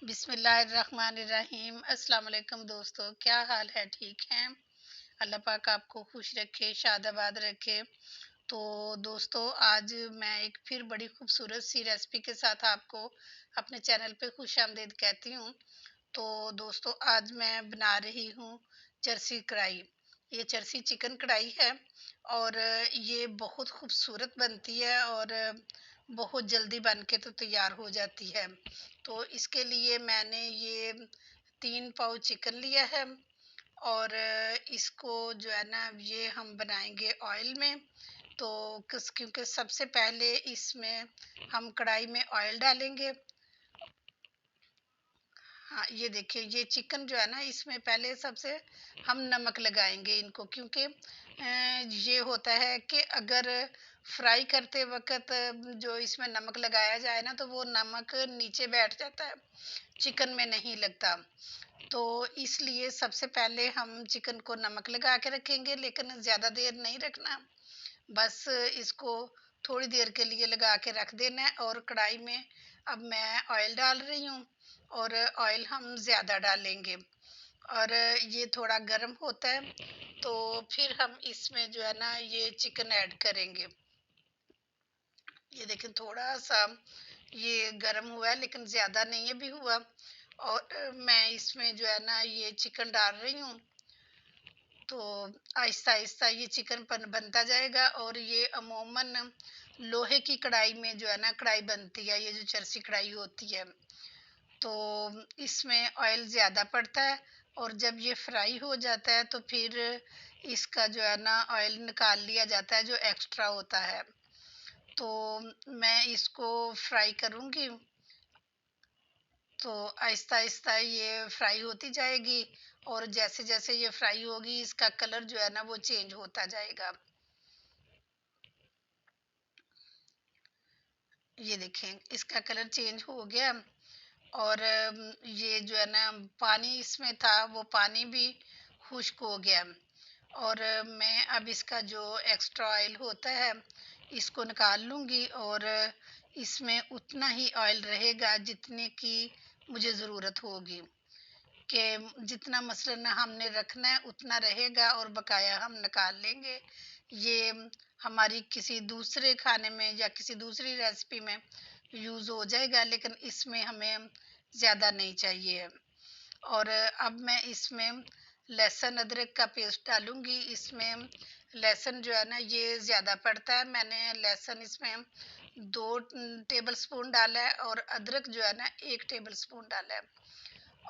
बिस्मिल्लाहिर्रहमानिर्रहीम। अस्सलाम वालेकुम दोस्तों, क्या हाल है? ठीक हैं? अल्लाह पाक आपको खुश रखे, शादाबाद रखे। तो दोस्तों, आज मैं एक फिर बड़ी खूबसूरत सी रेसिपी के साथ आपको अपने चैनल पे खुशामदीद कहती हूँ। तो दोस्तों, आज मैं बना रही हूँ चरसी कढ़ाई। ये चरसी चिकन कढ़ाई है और ये बहुत खूबसूरत बनती है और बहुत जल्दी बन के तो तैयार हो जाती है। तो इसके लिए मैंने ये 3 पाव चिकन लिया है और इसको जो है ना ये हम बनाएंगे ऑयल में। तो क्योंकि सबसे पहले इसमें हम कढ़ाई में ऑयल डालेंगे। हाँ, ये देखिए, ये चिकन जो है ना इसमें पहले सबसे हम नमक लगाएंगे इनको, क्योंकि ये होता है कि अगर फ्राई करते वक्त जो इसमें नमक लगाया जाए ना तो वो नमक नीचे बैठ जाता है, चिकन में नहीं लगता। तो इसलिए सबसे पहले हम चिकन को नमक लगा के रखेंगे, लेकिन ज़्यादा देर नहीं रखना। बस इसको थोड़ी देर के लिए लगा के रख देना है। और कढ़ाई में अब मैं ऑयल डाल रही हूँ और ऑयल हम ज़्यादा डालेंगे और ये थोड़ा गर्म होता है तो फिर हम इसमें जो है ना ये चिकन ऐड करेंगे। ये देखें, थोड़ा सा ये गर्म हुआ है लेकिन ज़्यादा नहीं है भी हुआ। और मैं इसमें जो है ना ये चिकन डाल रही हूँ। तो आहिस्ता आहिस्ता ये चिकन बनता जाएगा और ये अमूमन लोहे की कढ़ाई में जो है ना कढ़ाई बनती है, ये जो चरसी कढ़ाई होती है। तो इसमें ऑयल ज़्यादा पड़ता है और जब ये फ्राई हो जाता है तो फिर इसका जो है ना ऑयल निकाल लिया जाता है जो एक्स्ट्रा होता है। तो मैं इसको फ्राई करूँगी। तो आहिस्ता आहिस्ता ये फ्राई होती जाएगी और जैसे जैसे ये फ्राई होगी इसका कलर जो है ना वो चेंज होता जाएगा। ये देखें, इसका कलर चेंज हो गया और ये जो है ना पानी इसमें था वो पानी भी खुश्क हो गया। और मैं अब इसका जो एक्स्ट्रा ऑयल होता है इसको निकाल लूँगी और इसमें उतना ही ऑयल रहेगा जितने की मुझे ज़रूरत होगी, कि जितना मसलन हमने रखना है उतना रहेगा और बकाया हम निकाल लेंगे। ये हमारी किसी दूसरे खाने में या किसी दूसरी रेसिपी में यूज़ हो जाएगा, लेकिन इसमें हमें ज़्यादा नहीं चाहिए। और अब मैं इसमें लहसुन अदरक का पेस्ट डालूँगी। इसमें लहसुन जो है ना ये ज़्यादा पड़ता है। मैंने लहसुन इसमें 2 टेबलस्पून डाला है और अदरक जो है ना 1 टेबलस्पून डाला है।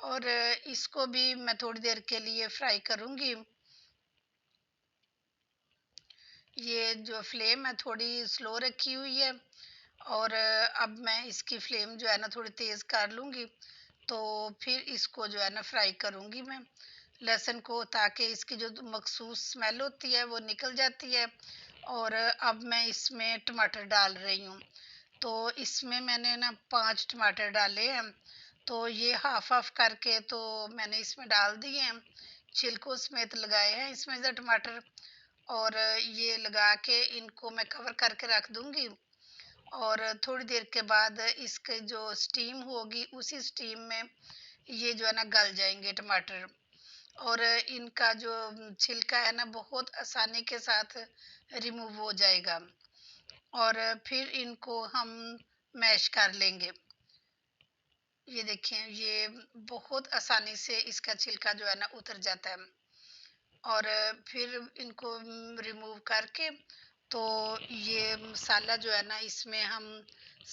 और इसको भी मैं थोड़ी देर के लिए फ्राई करूँगी। ये जो फ्लेम है थोड़ी स्लो रखी हुई है और अब मैं इसकी फ्लेम जो है ना थोड़ी तेज़ कर लूँगी। तो फिर इसको जो है ना फ्राई करूँगी मैं लहसुन को, ताकि इसकी जो मखसूस स्मेल होती है वो निकल जाती है। और अब मैं इसमें टमाटर डाल रही हूँ। तो इसमें मैंने ना 5 टमाटर डाले हैं। तो ये हाफ हाफ करके तो मैंने इसमें डाल दिए हैं, छिलकों समेत लगाए हैं इसमें से टमाटर। और ये लगा के इनको मैं कवर करके रख दूंगी और थोड़ी देर के बाद इसके जो स्टीम होगी उसी स्टीम में ये जो है ना गल जाएंगे टमाटर। और इनका जो छिलका है ना बहुत आसानी के साथ रिमूव हो जाएगा और फिर इनको हम मैश कर लेंगे। ये देखें, ये बहुत आसानी से इसका छिलका जो है ना उतर जाता है। और फिर इनको रिमूव करके तो ये मसाला जो है ना इसमें हम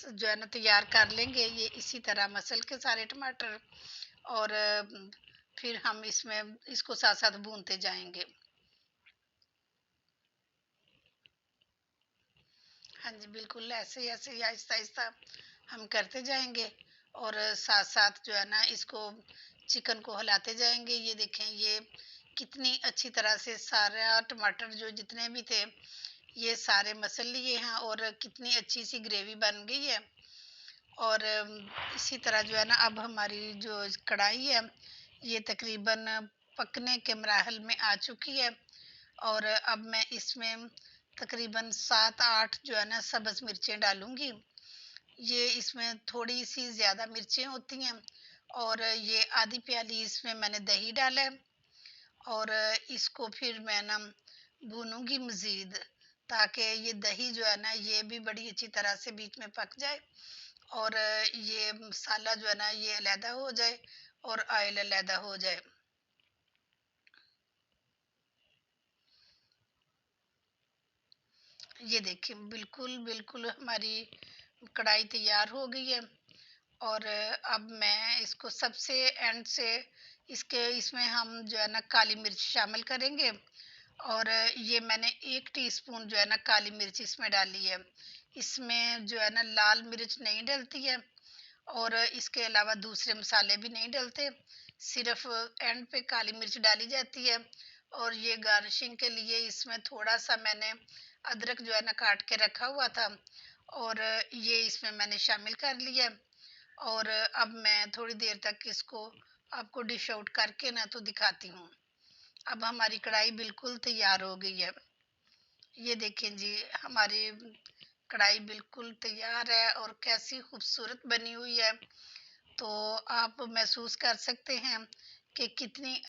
जो है ना तैयार कर लेंगे। ये इसी तरह मसल के सारे टमाटर और फिर हम इसमें इसको साथ साथ भूनते जाएंगे। हाँ जी, बिल्कुल ऐसे ही ऐसे ही आहिस्ता आहिस्ता हम करते जाएंगे और साथ साथ जो है ना इसको चिकन को हिलाते जाएंगे। ये देखें, ये कितनी अच्छी तरह से सारा टमाटर जो जितने भी थे ये सारे मसल लिए हैं और कितनी अच्छी सी ग्रेवी बन गई है। और इसी तरह जो है ना अब हमारी जो कढ़ाई है ये तकरीबन पकने के मराहल में आ चुकी है। और अब मैं इसमें तकरीबन 7-8 जो है ना सब्ज़ मिर्चें डालूँगी। ये इसमें थोड़ी सी ज़्यादा मिर्चें होती हैं और ये आधी प्याली इसमें मैंने दही डाला है और इसको फिर मैं ना भूनूंगी मज़ीद, ताकि ये दही जो है ना ये भी बड़ी अच्छी तरह से बीच में पक जाए और ये मसाला जो है ना ये अलहदा हो जाए और ऑयल अलहदा हो जाए। ये देखिए बिल्कुल बिल्कुल हमारी कढ़ाई तैयार हो गई है और अब मैं इसको सबसे एंड से इसमें हम जो है ना काली मिर्च शामिल करेंगे और ये मैंने 1 टीस्पून जो है ना काली मिर्च इसमें डाली है। इसमें जो है ना लाल मिर्च नहीं डलती है और इसके अलावा दूसरे मसाले भी नहीं डलते, सिर्फ एंड पे काली मिर्च डाली जाती है। और ये गार्निशिंग के लिए इसमें थोड़ा सा मैंने अदरक जो है ना काट के रखा हुआ था और ये इसमें मैंने शामिल कर लिया। और अब मैं थोड़ी देर तक इसको आपको डिश आउट करके ना तो दिखाती हूँ। अब हमारी कढ़ाई बिल्कुल तैयार हो गई है। ये देखें जी, हमारी कढ़ाई बिल्कुल तैयार है और कैसी खूबसूरत बनी हुई है। तो आप महसूस कर सकते हैं कि कितनी